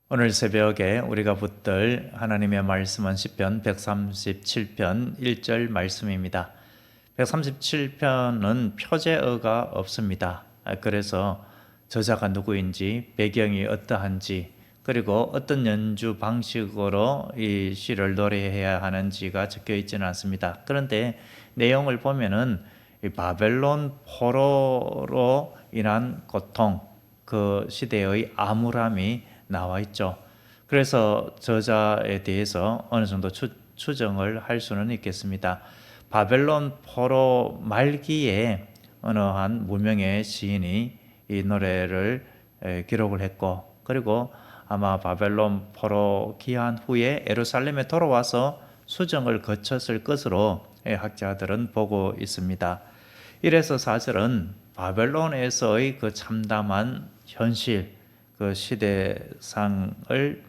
오늘 새벽에 우리가 붙들 하나님의 말씀은 시편 137편 1절 말씀입니다. 137편은 표제어가 없습니다. 그래서 저자가 누구인지, 배경이 어떠한지, 그리고 어떤 연주 방식으로 이 시를 노래해야 하는지가 적혀 있지는 않습니다. 그런데 내용을 보면은 이 바벨론 포로로 인한 고통, 그 시대의 암울함이 나와 있죠. 그래서 저자에 대해서 어느 정도 추정을 할 수는 있겠습니다. 바벨론 포로 말기에 어느 한 무명의 시인이 이 노래를 기록을 했고, 그리고 아마 바벨론 포로 귀환 후에 예루살렘에 돌아와서 수정을 거쳤을 것으로 학자들은 보고 있습니다. 이래서 사실은 바벨론에서의 그 참담한 현실, 그 시대상을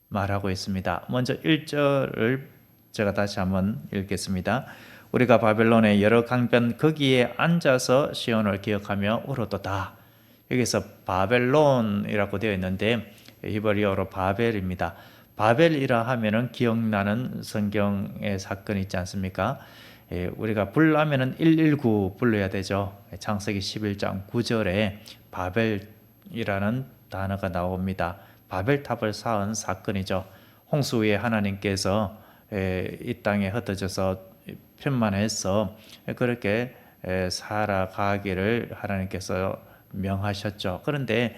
말하고 있습니다. 먼저 1절을 제가 다시 한번 읽겠습니다. 우리가 바벨론의 여러 강변 거기에 앉아서 시온을 기억하며 울었도다. 여기서 바벨론이라고 되어 있는데 히브리어로 바벨입니다. 바벨이라 하면은 기억나는 성경의 사건 있지 않습니까? 우리가 불나면은 119 불러야 되죠. 창세기 11장 9절에 바벨이라는 단어가 나옵니다. 바벨탑을 쌓은 사건이죠. 홍수 후에 하나님께서 이 땅에 흩어져서 편만해서 그렇게 살아가기를 하나님께서 명하셨죠. 그런데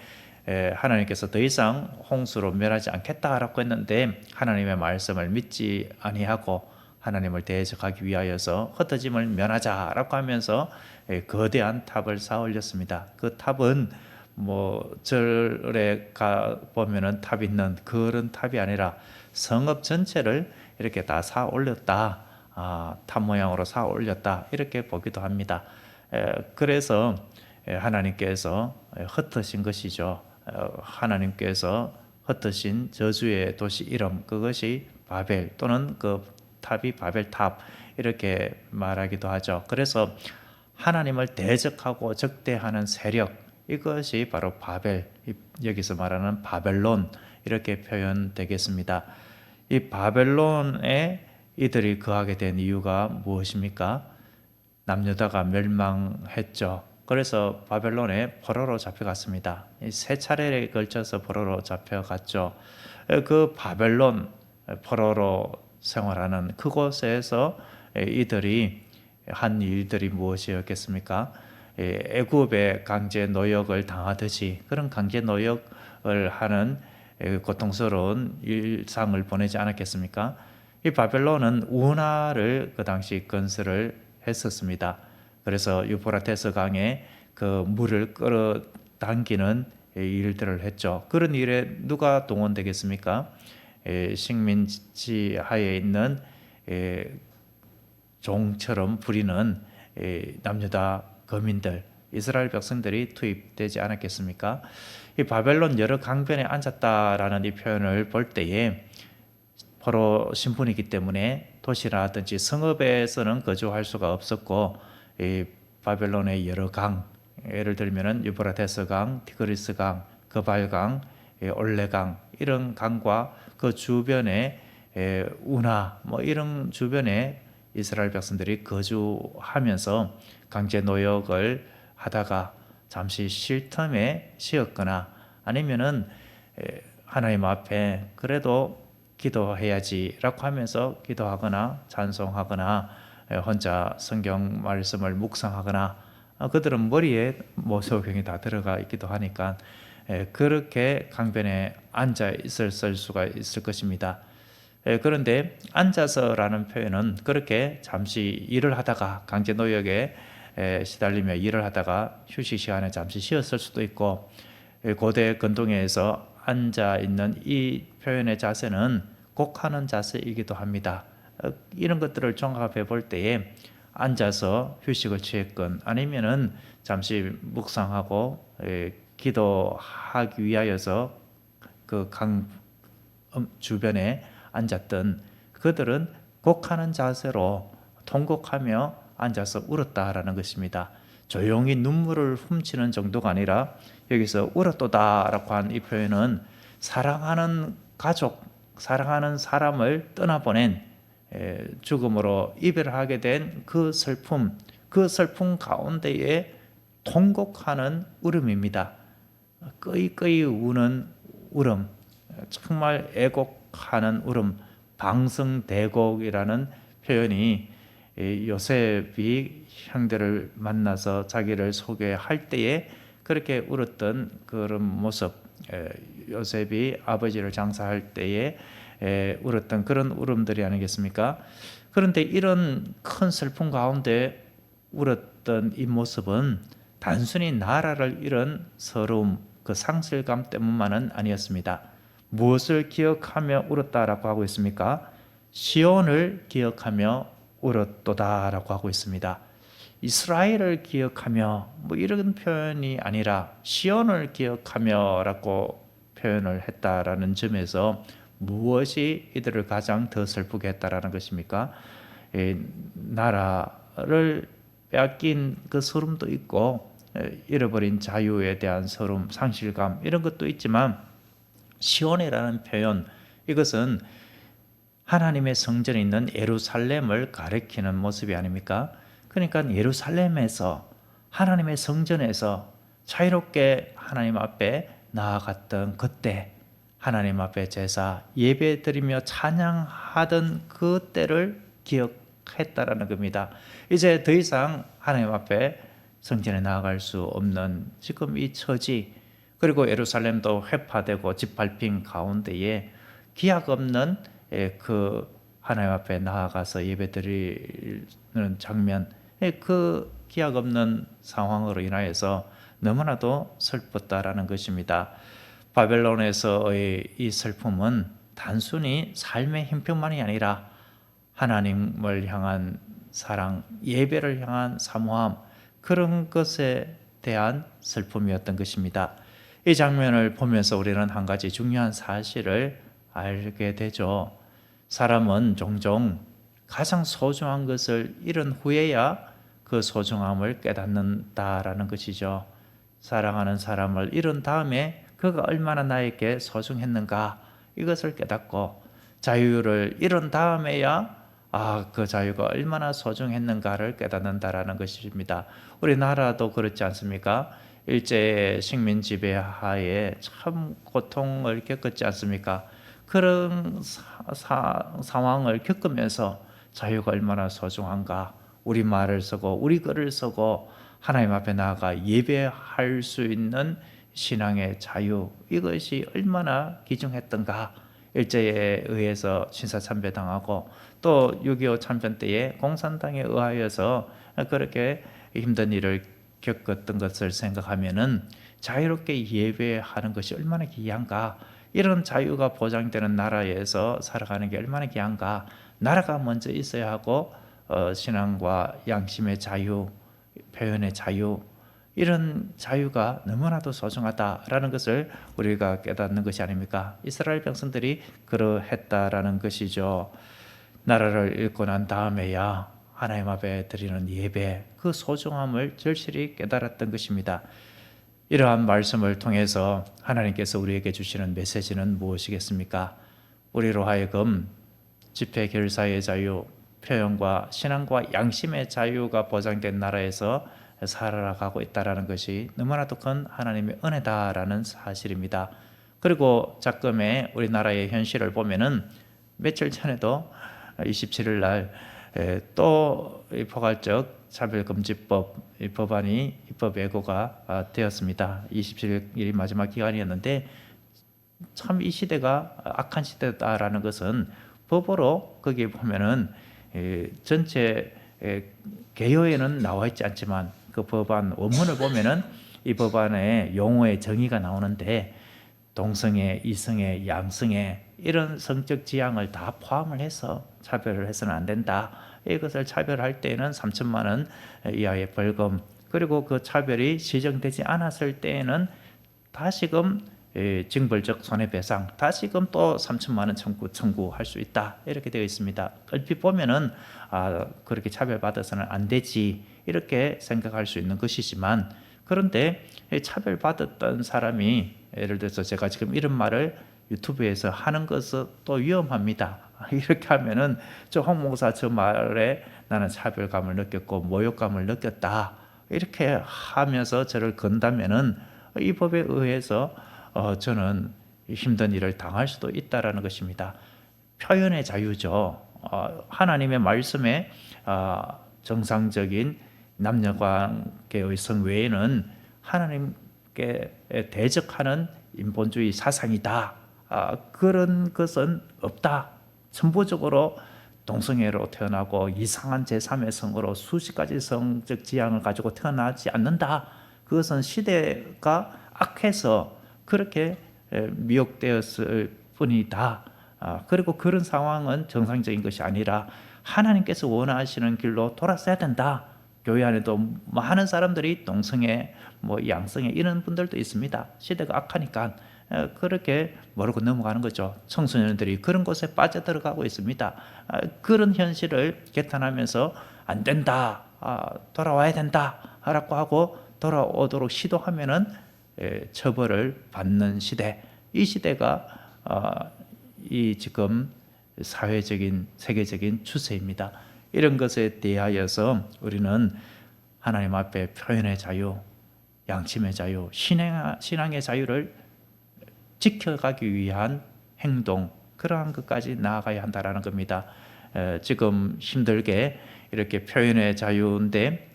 하나님께서 더 이상 홍수로 멸하지 않겠다라고 했는데 하나님의 말씀을 믿지 아니하고 하나님을 대적하기 위하여서 흩어짐을 면하자라고 하면서 거대한 탑을 쌓아 올렸습니다. 그 탑은 절에 가 보면은 탑 있는 그런 탑이 아니라 성읍 전체를 이렇게 다 쌓아 올렸다. 탑 모양으로 쌓아 올렸다. 이렇게 보기도 합니다. 그래서 하나님께서 흩으신 것이죠. 하나님께서 흩으신 저주의 도시 이름, 그것이 바벨 또는 그 탑이 바벨탑 이렇게 말하기도 하죠. 그래서 하나님을 대적하고 적대하는 세력, 이것이 바로 바벨, 여기서 말하는 바벨론 이렇게 표현되겠습니다. 이 바벨론에 이들이 거하게 된 이유가 무엇입니까? 남유다가 멸망했죠. 그래서 바벨론에 포로로 잡혀갔습니다. 세 차례에 걸쳐서 포로로 잡혀갔죠. 그 바벨론 포로로 생활하는 그곳에서 이들이 한 일들이 무엇이었겠습니까? 애굽의 강제 노역을 당하듯이 그런 강제 노역을 하는 고통스러운 일상을 보내지 않았겠습니까? 이 바벨론은 운하를 그 당시 건설을 했었습니다. 그래서 유프라테스 강에 그 물을 끌어당기는 일들을 했죠. 그런 일에 누가 동원되겠습니까? 식민지 하에 있는 종처럼 부리는 남유다 거민들, 이스라엘 백성들이 투입되지 않았겠습니까? 이 바벨론 여러 강변에 앉았다라는 이 표현을 볼 때에 포로 신분이기 때문에 도시라든지 성읍에서는 거주할 수가 없었고, 이 바벨론의 여러 강, 예를 들면은 유브라테스 강, 티그리스 강, 그발강, 올레강 이런 강과 그 주변에 운하 이런 주변에 이스라엘 백성들이 거주하면서 강제 노역을 하다가 잠시 쉴 틈에 쉬었거나 아니면은 하나님 앞에 그래도 기도해야지라고 하면서 기도하거나 찬송하거나 혼자 성경 말씀을 묵상하거나 그들은 머리에 모세오경이 다 들어가 있기도 하니까 그렇게 강변에 앉아 있을 수가 있을 것입니다. 그런데 앉아서라는 표현은 그렇게 잠시 일을 하다가 강제 노역에 시달리며 일을 하다가 휴식 시간에 잠시 쉬었을 수도 있고, 고대 근동에서 앉아 있는 이 표현의 자세는 곡하는 자세이기도 합니다. 이런 것들을 종합해 볼 때에 앉아서 휴식을 취했건 아니면은 잠시 묵상하고 기도하기 위하여서 그 강 주변에 앉았던 그들은 곡하는 자세로 통곡하며 앉아서 울었다라는 것입니다. 조용히 눈물을 훔치는 정도가 아니라 여기서 울었도다라고 한 이 표현은 사랑하는 가족, 사랑하는 사람을 떠나보낸 죽음으로 이별하게 된 그 슬픔 가운데에 통곡하는 울음입니다. 끄이끄이 우는 울음, 정말 애곡하는 울음, 방승대곡이라는 표현이 요셉이 형들을 만나서 자기를 소개할 때에 그렇게 울었던 그런 모습, 요셉이 아버지를 장사할 때에 울었던 그런 울음들이 아니겠습니까? 그런데 이런 큰 슬픔 가운데 울었던 이 모습은 단순히 나라를 잃은 서러움, 그 상실감 때문만은 아니었습니다. 무엇을 기억하며 울었다라고 하고 있습니까? 시온을 기억하며 울었도다라고 하고 있습니다. 이스라엘을 기억하며 뭐 이런 표현이 아니라 시온을 기억하며라고 표현을 했다라는 점에서 무엇이 이들을 가장 더 슬프게 했다라는 것입니까? 나라를 빼앗긴 그 서름도 있고 잃어버린 자유에 대한 서름, 상실감 이런 것도 있지만 시온이라는 표현, 이것은 하나님의 성전에 있는 예루살렘을 가리키는 모습이 아닙니까? 그러니까 예루살렘에서, 하나님의 성전에서 자유롭게 하나님 앞에 나아갔던 그때, 하나님 앞에 제사 예배 드리며 찬양하던 그 때를 기억했다라는 겁니다. 이제 더 이상 하나님 앞에 성전에 나아갈 수 없는 지금 이 처지, 그리고 예루살렘도 회파되고 짓밟힌 가운데에 기약 없는 그 하나님 앞에 나아가서 예배드리는 장면, 그 기약 없는 상황으로 인하여서 너무나도 슬펐다라는 것입니다. 바벨론에서의 이 슬픔은 단순히 삶의 형편만이 아니라 하나님을 향한 사랑, 예배를 향한 사모함, 그런 것에 대한 슬픔이었던 것입니다. 이 장면을 보면서 우리는 한 가지 중요한 사실을 알게 되죠. 사람은 종종 가장 소중한 것을 잃은 후에야 그 소중함을 깨닫는다라는 것이죠. 사랑하는 사람을 잃은 다음에 그가 얼마나 나에게 소중했는가, 이것을 깨닫고, 자유를 잃은 다음에야 그 자유가 얼마나 소중했는가를 깨닫는다라는 것입니다. 우리나라도 그렇지 않습니까? 일제 식민 지배 하에 참 고통을 겪었지 않습니까? 그런 상황을 겪으면서 자유가 얼마나 소중한가, 우리 말을 쓰고 우리 글을 쓰고 하나님 앞에 나아가 예배할 수 있는 신앙의 자유, 이것이 얼마나 귀중했던가. 일제에 의해서 신사참배당하고 또 6.25 참전 때에 공산당에 의하여서 그렇게 힘든 일을 겪었던 것을 생각하면은 자유롭게 예배하는 것이 얼마나 귀한가, 이런 자유가 보장되는 나라에서 살아가는 게 얼마나 귀한가. 나라가 먼저 있어야 하고 신앙과 양심의 자유, 표현의 자유, 이런 자유가 너무나도 소중하다라는 것을 우리가 깨닫는 것이 아닙니까? 이스라엘 백성들이 그러했다라는 것이죠. 나라를 잃고 난 다음에야 하나님 앞에 드리는 예배, 그 소중함을 절실히 깨달았던 것입니다. 이러한 말씀을 통해서 하나님께서 우리에게 주시는 메시지는 무엇이겠습니까? 우리로 하여금 집회 결사의 자유, 표현과 신앙과 양심의 자유가 보장된 나라에서 살아가고 있다는 것이 너무나도 큰 하나님의 은혜다라는 사실입니다. 그리고 작금의 우리나라의 현실을 보면은 며칠 전에도 27일 날 또 포괄적 차별금지법 법안이 입법 예고가 되었습니다. 27일이 마지막 기간이었는데 참 이 시대가 악한 시대다라는 것은 법으로 거기에 보면은 전체 개요에는 나와 있지 않지만 그 법안 원문을 보면은 이 법안의 용어의 정의가 나오는데 동성애, 이성애, 양성애 이런 성적 지향을 다 포함을 해서 차별을 해서는 안 된다. 이것을 차별할 때에는 3천만 원 이하의 벌금, 그리고 그 차별이 시정되지 않았을 때에는 다시금 징벌적 손해배상, 다시금 또 3천만 원 청구할 수 있다. 이렇게 되어 있습니다. 얼핏 보면은 그렇게 차별받아서는 안 되지, 이렇게 생각할 수 있는 것이지만, 그런데 차별받았던 사람이 예를 들어서 제가 지금 이런 말을 유튜브에서 하는 것은 또 위험합니다. 이렇게 하면은 홍 목사 저 말에 나는 차별감을 느꼈고 모욕감을 느꼈다. 이렇게 하면서 저를 건다면은 이 법에 의해서 저는 힘든 일을 당할 수도 있다라는 것입니다. 표현의 자유죠. 하나님의 말씀에 정상적인 남녀관계의 성 외에는 하나님께 대적하는 인본주의 사상이다. 그런 것은 없다. 천부적으로 동성애로 태어나고 이상한 제3의 성으로 수십 가지 성적 지향을 가지고 태어나지 않는다. 그것은 시대가 악해서 그렇게 미혹되었을 뿐이다. 그리고 그런 상황은 정상적인 것이 아니라 하나님께서 원하시는 길로 돌아서야 된다. 교회 안에도 많은 사람들이 동성애, 양성애 이런 분들도 있습니다. 시대가 악하니까 그렇게 모르고 넘어가는 거죠. 청소년들이 그런 곳에 빠져들어가고 있습니다. 그런 현실을 개탄하면서 안 된다, 돌아와야 된다 라고 하고 돌아오도록 시도하면은 처벌을 받는 시대. 이 시대가 이 지금 사회적인 세계적인 추세입니다. 이런 것에 대하여서 우리는 하나님 앞에 표현의 자유, 양심의 자유, 신앙의 자유를 지켜가기 위한 행동, 그러한 것까지 나아가야 한다라는 겁니다. 지금 힘들게 이렇게 표현의 자유인데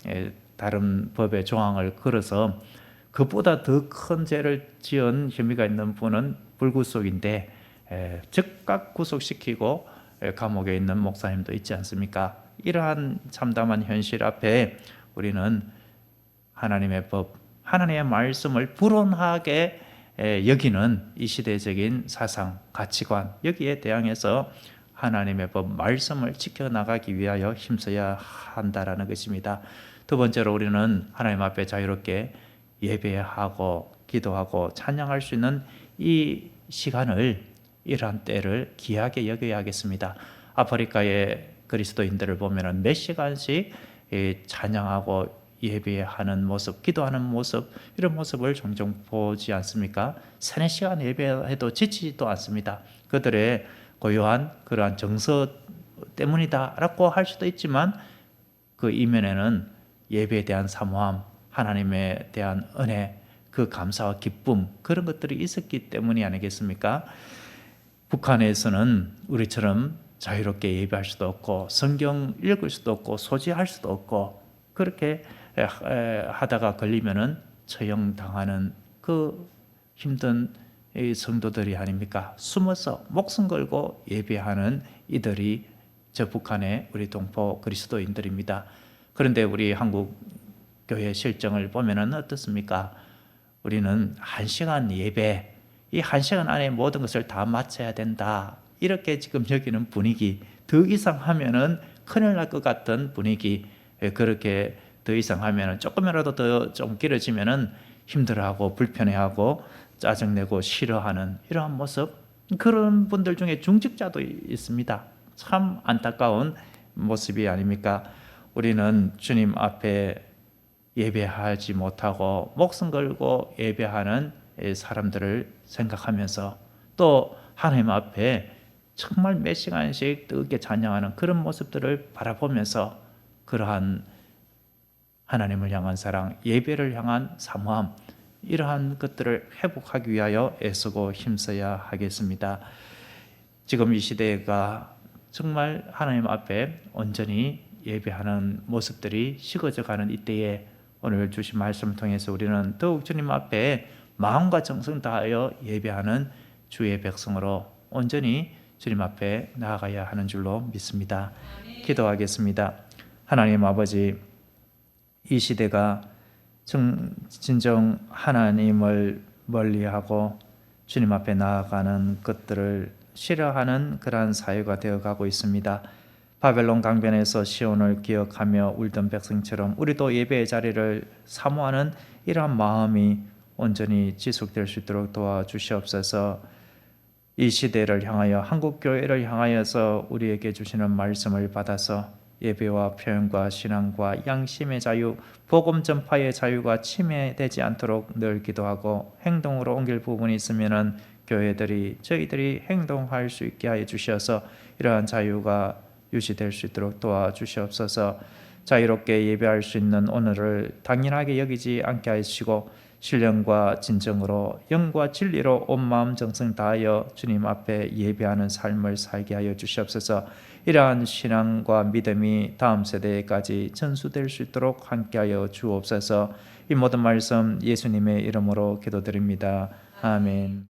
다른 법의 조항을 걸어서 그보다 더 큰 죄를 지은 혐의가 있는 분은 불구속인데 즉각 구속시키고 감옥에 있는 목사님도 있지 않습니까? 이러한 참담한 현실 앞에 우리는 하나님의 법, 하나님의 말씀을 불온하게 여기는 이 시대적인 사상, 가치관, 여기에 대항해서 하나님의 법, 말씀을 지켜나가기 위하여 힘써야 한다라는 것입니다. 두 번째로 우리는 하나님 앞에 자유롭게 예배하고 기도하고 찬양할 수 있는 이 시간을, 이러한 때를 귀하게 여겨야 하겠습니다. 아프리카의 그리스도인들을 보면 몇 시간씩 찬양하고 예배하는 모습, 기도하는 모습, 이런 모습을 종종 보지 않습니까? 3-4시간 예배해도 지치지도 않습니다. 그들의 고요한 그러한 정서 때문이다라고 할 수도 있지만 그 이면에는 예배에 대한 사모함, 하나님에 대한 은혜, 그 감사와 기쁨, 그런 것들이 있었기 때문이 아니겠습니까? 북한에서는 우리처럼 자유롭게 예배할 수도 없고 성경 읽을 수도 없고 소지할 수도 없고 그렇게 하다가 걸리면은 처형당하는 그 힘든 성도들이 아닙니까? 숨어서 목숨 걸고 예배하는 이들이 저 북한의 우리 동포 그리스도인들입니다. 그런데 우리 한국 교회 실정을 보면은 어떻습니까? 우리는 1시간 예배, 이 1시간 안에 모든 것을 다 마쳐야 된다. 이렇게 지금 여기는 분위기, 더 이상 하면은 큰일 날 것 같은 분위기, 그렇게 더 이상 하면은 조금이라도 더 좀 길어지면은 힘들어하고 불편해하고 짜증내고 싫어하는 이러한 모습, 그런 분들 중에 중직자도 있습니다. 참 안타까운 모습이 아닙니까? 우리는 주님 앞에 예배하지 못하고 목숨 걸고 예배하는 사람들을 생각하면서 또 하나님 앞에 정말 몇 시간씩 뜨겁게 찬양하는 그런 모습들을 바라보면서 그러한 하나님을 향한 사랑, 예배를 향한 사모함, 이러한 것들을 회복하기 위하여 애쓰고 힘써야 하겠습니다. 지금 이 시대가 정말 하나님 앞에 온전히 예배하는 모습들이 식어져 가는 이때에 오늘 주신 말씀을 통해서 우리는 더욱 주님 앞에 마음과 정성 다하여 예배하는 주의 백성으로 온전히 주님 앞에 나아가야 하는 줄로 믿습니다. 기도하겠습니다. 하나님 아버지, 이 시대가 진정 하나님을 멀리하고 주님 앞에 나아가는 것들을 싫어하는 그러한 사회가 되어가고 있습니다. 바벨론 강변에서 시온을 기억하며 울던 백성처럼 우리도 예배의 자리를 사모하는 이러한 마음이 온전히 지속될 수 있도록 도와주시옵소서. 이 시대를 향하여 한국교회를 향하여서 우리에게 주시는 말씀을 받아서 예배와 표현과 신앙과 양심의 자유, 복음 전파의 자유가 침해되지 않도록 늘 기도하고 행동으로 옮길 부분이 있으면 교회들이 저희들이 행동할 수 있게 하여 주셔서 이러한 자유가 유지될 수 있도록 도와주시옵소서. 자유롭게 예배할 수 있는 오늘을 당연하게 여기지 않게 하시고 신령과 진정으로 영과 진리로 온 마음 정성 다하여 주님 앞에 예배하는 삶을 살게 하여 주시옵소서. 이러한 신앙과 믿음이 다음 세대까지 전수될 수 있도록 함께하여 주옵소서. 이 모든 말씀 예수님의 이름으로 기도드립니다. 아멘.